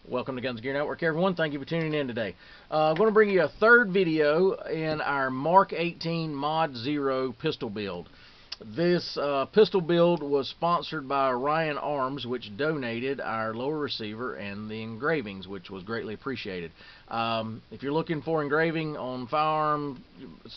Welcome to Guns Gear Network, everyone. Thank you for tuning in today. I'm going to bring you a third video in our MK18 MOD0 pistol build. This pistol build was sponsored by Orion-Arms, which donated our lower receiver and the engravings, which was greatly appreciated. If you're looking for engraving on firearm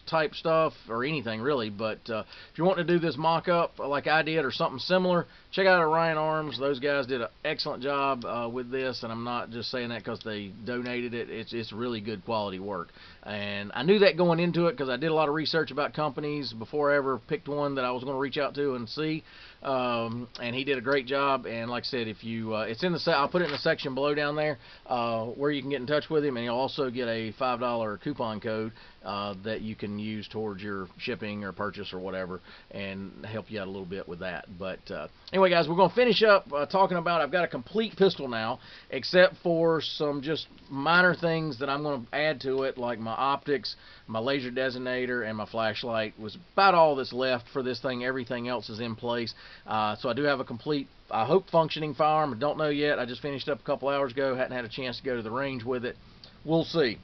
type stuff, or anything really, but if you want to do this mock-up like I did or something similar, check out Orion-Arms. Those guys did an excellent job with this, and I'm not just saying that because they donated it. It's really good quality work. And I knew that going into it because I did a lot of research about companies before I ever picked one that I was going to reach out to and see. And he did a great job. And like I said, if you it's in the I'll put it in the section below down there where you can get in touch with him, and you'll also get a $5 coupon code that you can use towards your shipping or purchase or whatever, and help you out a little bit with that. But anyway, guys, we're going to finish up talking about, I've got a complete pistol now, except for some just minor things that I'm going to add to it, like my optics, my laser designator, and my flashlight. Was about all that's left for this thing. Everything else is in place. So I do have a complete, I hope, functioning firearm. I don't know yet. I just finished up a couple hours ago. Hadn't had a chance to go to the range with it. We'll see.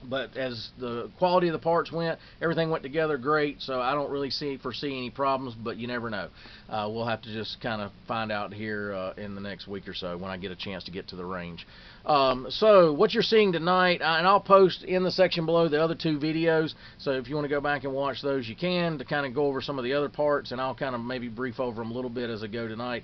But as the quality of the parts went, everything went together great, so I don't really foresee any problems, but you never know. We'll have to just kind of find out here in the next week or so when I get a chance to get to the range. So what you're seeing tonight, and I'll post in the section below the other two videos, so if you want to go back and watch those, you can, to kind of go over some of the other parts, and I'll kind of maybe brief over them a little bit as I go tonight.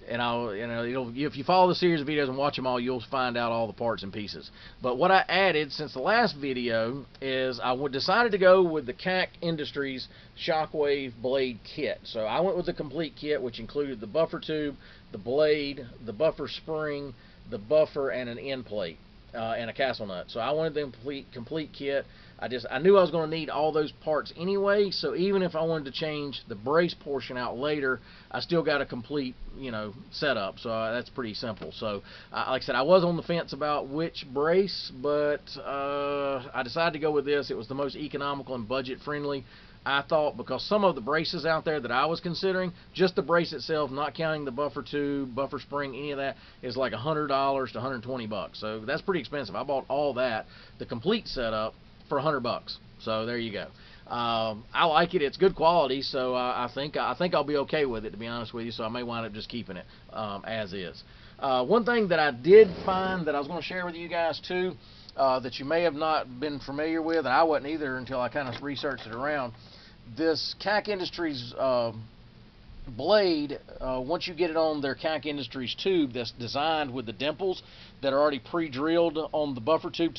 And I'll, if you follow the series of videos and watch them all, you'll find out all the parts and pieces. But what I added since the last video is I decided to go with the CAC Industries Shockwave Blade Kit. So I went with the complete kit, which included the buffer tube, the blade, the buffer spring, the buffer, and an end plate, and a castle nut. So I wanted the complete kit. I knew I was going to need all those parts anyway, so even if I wanted to change the brace portion out later, I still got a complete, setup. So that's pretty simple. So like I said, I was on the fence about which brace, but I decided to go with this. It was the most economical and budget friendly, I thought, because some of the braces out there that I was considering, just the brace itself, not counting the buffer tube, buffer spring, any of that, is like $100 to $120. So that's pretty expensive. I bought all that, the complete setup, for $100. So there you go. I like it. It's good quality, so I think I'll be okay with it, to be honest with you. So I may wind up just keeping it as is. One thing that I did find that I was going to share with you guys too, that you may have not been familiar with, and I wasn't either until I kind of researched it around. This CAC Industries blade, once you get it on their CAC Industries tube that's designed with the dimples that are already pre-drilled on the buffer tube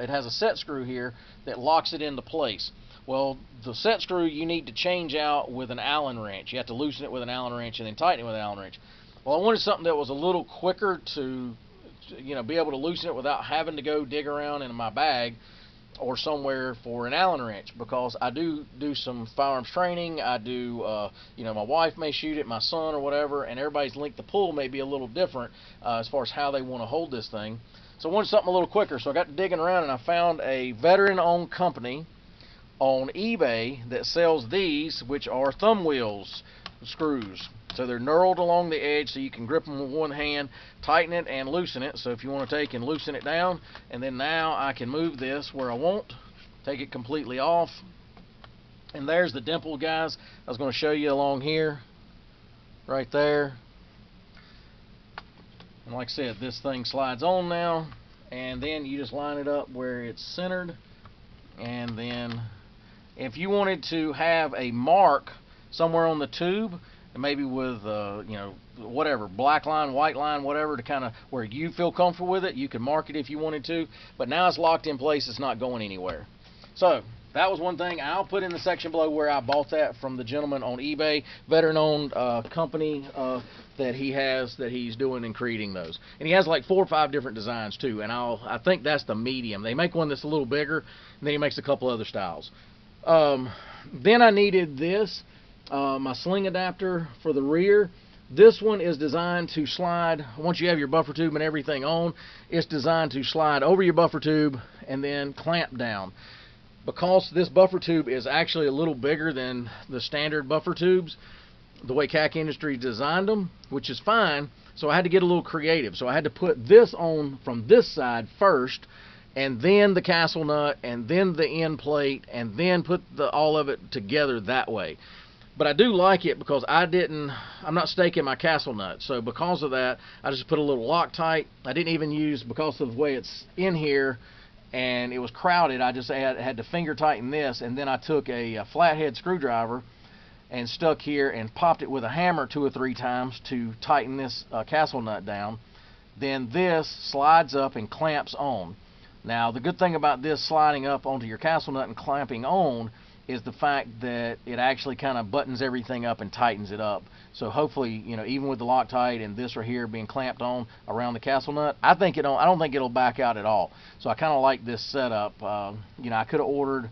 it has a set screw here that locks it into place. Well, the set screw you need to change out with an Allen wrench. You have to loosen it with an Allen wrench and then tighten it with an Allen wrench. Well, I wanted something that was a little quicker to be able to loosen it without having to go dig around in my bag or somewhere for an Allen wrench, because I do some firearms training. I do, my wife may shoot it, my son or whatever, and everybody's length of pull may be a little different as far as how they want to hold this thing. So I wanted something a little quicker, so I got to digging around and I found a veteran-owned company on eBay that sells these, which are thumb wheels screws. So they're knurled along the edge, so you can grip them with one hand, tighten it and loosen it. So if you want to take and loosen it down, and then now I can move this where I want, take it completely off. And there's the dimple, guys. I was going to show you along here, right there. And like I said, this thing slides on now, and then you just line it up where it's centered. And then if you wanted to have a mark somewhere on the tube, maybe with whatever, black line, white line, whatever, to kind of where you feel comfortable with it, you can mark it if you wanted to, but now it's locked in place. It's not going anywhere. So that was one thing. I'll put in the section below where I bought that from the gentleman on eBay, veteran-owned company that he's doing and creating those. And he has like 4 or 5 different designs too, and I think that's the medium. They make one that's a little bigger, and then he makes a couple other styles. Then I needed this. My sling adapter for the rear. This one is designed to slide, once you have your buffer tube and everything on, it's designed to slide over your buffer tube and then clamp down. Because this buffer tube is actually a little bigger than the standard buffer tubes, the way CAC Industries designed them, which is fine. So I had to get a little creative. So I had to put this on from this side first, and then the castle nut, and then the end plate, and then put all of it together that way. But I do like it because I'm not staking my castle nut. So because of that, I just put a little Loctite. I didn't even use, because of the way it's in here and it was crowded, I just had to finger tighten this, and then I took a flathead screwdriver and stuck here and popped it with a hammer 2 or 3 times to tighten this castle nut down. Then this slides up and clamps on. Now the good thing about this sliding up onto your castle nut and clamping on is the fact that it actually kind of buttons everything up and tightens it up. So hopefully, you know, even with the Loctite and this right here being clamped on around the castle nut, I don't think it'll back out at all. So I kind of like this setup. You know, I could have ordered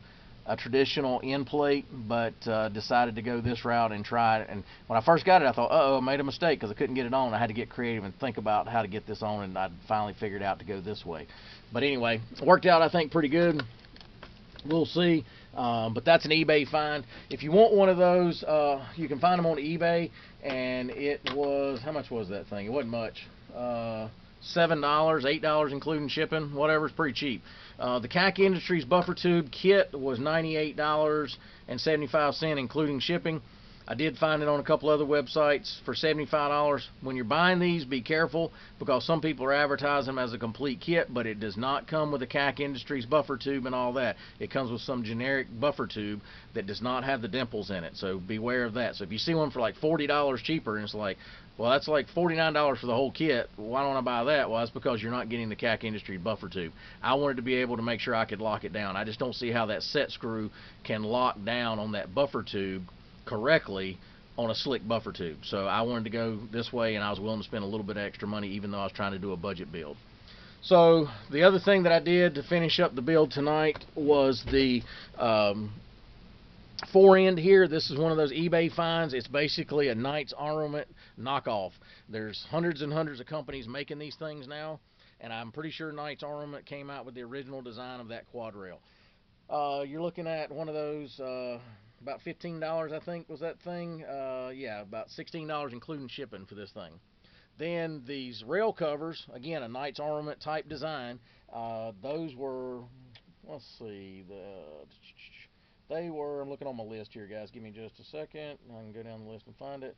a traditional end plate, but decided to go this route and try it. And when I first got it, I thought, uh-oh, I made a mistake because I couldn't get it on. I had to get creative and think about how to get this on, and I finally figured out to go this way. But anyway, it worked out, I think, pretty good. We'll see. But that's an eBay find. If you want one of those, you can find them on eBay, and it was, how much was that thing? It wasn't much. $7, $8 including shipping, whatever. It's pretty cheap. The CAC Industries buffer tube kit was $98.75 including shipping. I did find it on a couple other websites for $75. When you're buying these, be careful, because some people are advertising them as a complete kit, but it does not come with a CAC Industries buffer tube and all that. It comes with some generic buffer tube that does not have the dimples in it, so beware of that. So if you see one for like $40 cheaper, and it's like, well, that's like $49 for the whole kit, why don't I buy that? Well, that's because you're not getting the CAC Industries buffer tube. I wanted to be able to make sure I could lock it down. I just don't see how that set screw can lock down on that buffer tube correctly on a slick buffer tube. So I wanted to go this way, and I was willing to spend a little bit of extra money, even though I was trying to do a budget build. So the other thing that I did to finish up the build tonight was the fore end here. This is one of those eBay finds. It's basically a Knight's Armament knockoff. There's hundreds and hundreds of companies making these things now, and I'm pretty sure Knight's Armament came out with the original design of that quad rail. You're looking at one of those about $15, I think, was that thing. Yeah, about $16 including shipping for this thing. Then these rail covers, again, a Knight's Armament type design. Those were, let's see, they were, I'm looking on my list here, guys. Give me just a second. I can go down the list and find it.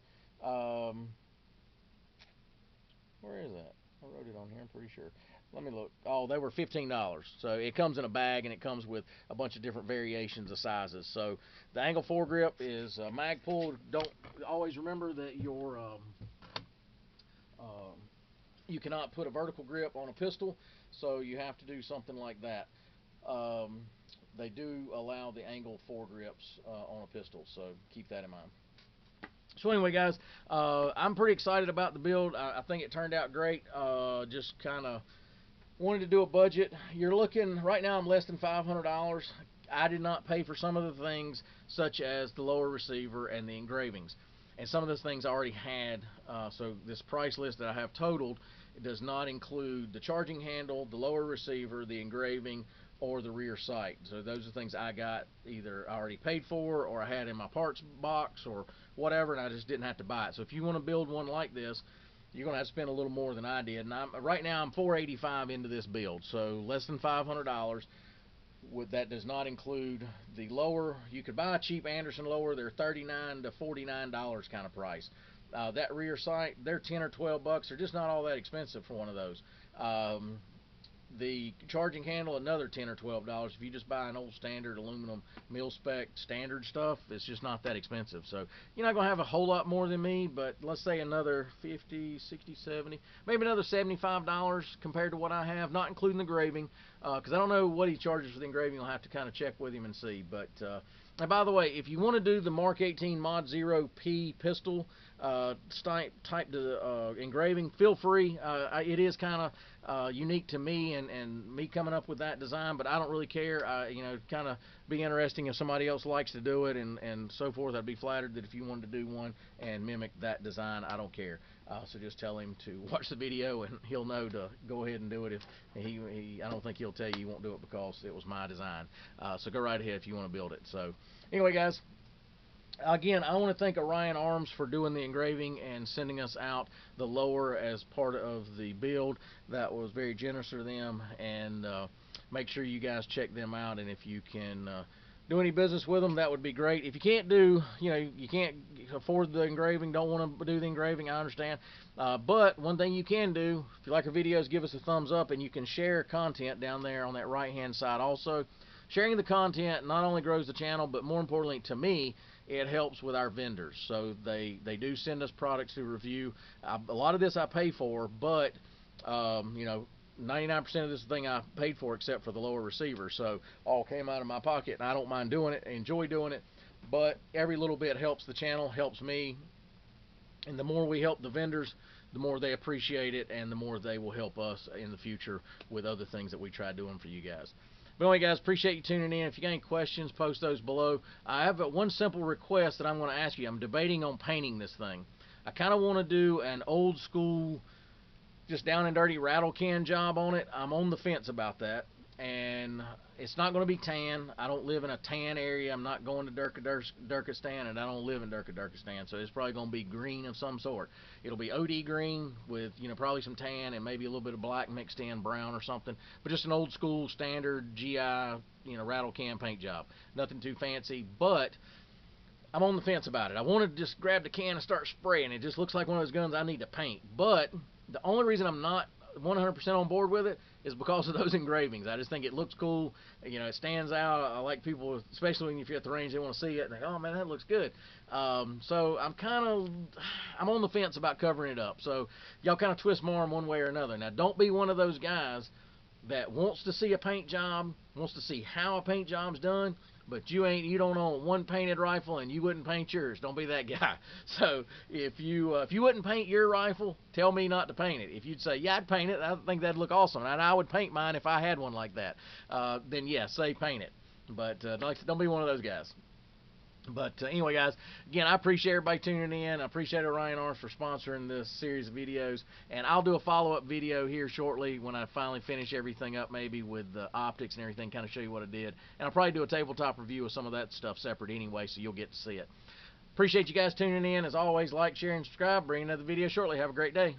Where is that? I wrote it on here, I'm pretty sure. Let me look. Oh, they were $15. So it comes in a bag, and it comes with a bunch of different variations of sizes. So the angle foregrip is mag pull. Don't always remember that your you cannot put a vertical grip on a pistol, so you have to do something like that. They do allow the angle foregrips on a pistol, so keep that in mind. So anyway, guys, I'm pretty excited about the build. I think it turned out great. Just kind of wanted to do a budget. You're looking, right now I'm less than $500. I did not pay for some of the things, such as the lower receiver and the engravings. And some of those things I already had, so this price list that I have totaled, it does not include the charging handle, the lower receiver, the engraving, or the rear sight. So those are things I got either I already paid for, or I had in my parts box, or whatever, and I just didn't have to buy it. So if you want to build one like this, you're going to have to spend a little more than I did. And right now I'm $485 into this build, so less than $500. That does not include the lower. You could buy a cheap Anderson lower. They're $39 to $49 kind of price. That rear sight, they're 10 or 12 bucks. They're just not all that expensive for one of those. The charging handle, another $10 or $12. If you just buy an old standard aluminum mil spec standard stuff, it's just not that expensive. So you're not going to have a whole lot more than me, but let's say another 50, 60, 70, maybe another $75 compared to what I have, not including the engraving, because I don't know what he charges for the engraving. I'll have to kind of check with him and see. But and by the way, if you want to do the MK18 MOD0 P pistol type to engraving, feel free. It is kind of unique to me, and me coming up with that design, but I don't really care. You know, kind of be interesting if somebody else likes to do it, and so forth. I'd be flattered that if you wanted to do one and mimic that design, I don't care. So just tell him to watch the video, and he'll know to go ahead and do it. If I don't think he'll tell you he won't do it because it was my design. So go right ahead if you want to build it. So anyway, guys, Again, I want to thank Orion-Arms for doing the engraving and sending us out the lower as part of the build. That was very generous of them, and make sure you guys check them out. And if you can do any business with them, that would be great. If you can't you can't afford the engraving, don't want to do the engraving, I understand. But one thing you can do, if you like our videos, give us a thumbs up, and you can share content down there on that right-hand side also. Sharing the content not only grows the channel, but more importantly to me, it helps with our vendors. So they do send us products to review. A lot of this I pay for, but 99% of this thing I paid for except for the lower receiver. So all came out of my pocket, and I don't mind doing it. I enjoy doing it, but every little bit helps the channel, helps me. And the more we help the vendors, the more they appreciate it, and the more they will help us in the future with other things that we try doing for you guys. But anyway, guys, appreciate you tuning in. If you got any questions, post those below. I have one simple request that I'm going to ask you. I'm debating on painting this thing. I kind of want to do an old school, just down and dirty rattle can job on it. I'm on the fence about that. And it's not going to be tan. I don't live in a tan area. I'm not going to Turkestan, and I don't live in Turkestan, so it's probably going to be green of some sort. It'll be OD green with probably some tan and maybe a little bit of black mixed in, brown or something. But just an old school standard GI rattle can paint job. Nothing too fancy, but I'm on the fence about it. I want to just grab the can and start spraying. It just looks like one of those guns I need to paint. But the only reason I'm not 100% on board with it is because of those engravings. I just think it looks cool. It stands out. I like people, especially if you're at the range, they want to see it and they go, oh man, that looks good. So I'm on the fence about covering it up. So y'all kind of twist my arm one way or another. Now don't be one of those guys that wants to see a paint job, wants to see how a paint job's done, but you don't own one painted rifle and you wouldn't paint yours. Don't be that guy. So if you wouldn't paint your rifle, tell me not to paint it. If you'd say, yeah, I'd paint it, I think that'd look awesome, and I would paint mine if I had one like that, then yeah, say paint it. But don't be one of those guys. But anyway, guys, again, I appreciate everybody tuning in. I appreciate Orion-Arms for sponsoring this series of videos. And I'll do a follow-up video here shortly when I finally finish everything up, maybe with the optics and everything, kind of show you what I did. And I'll probably do a tabletop review of some of that stuff separate anyway, so you'll get to see it. Appreciate you guys tuning in. As always, like, share, and subscribe. Bring another video shortly. Have a great day.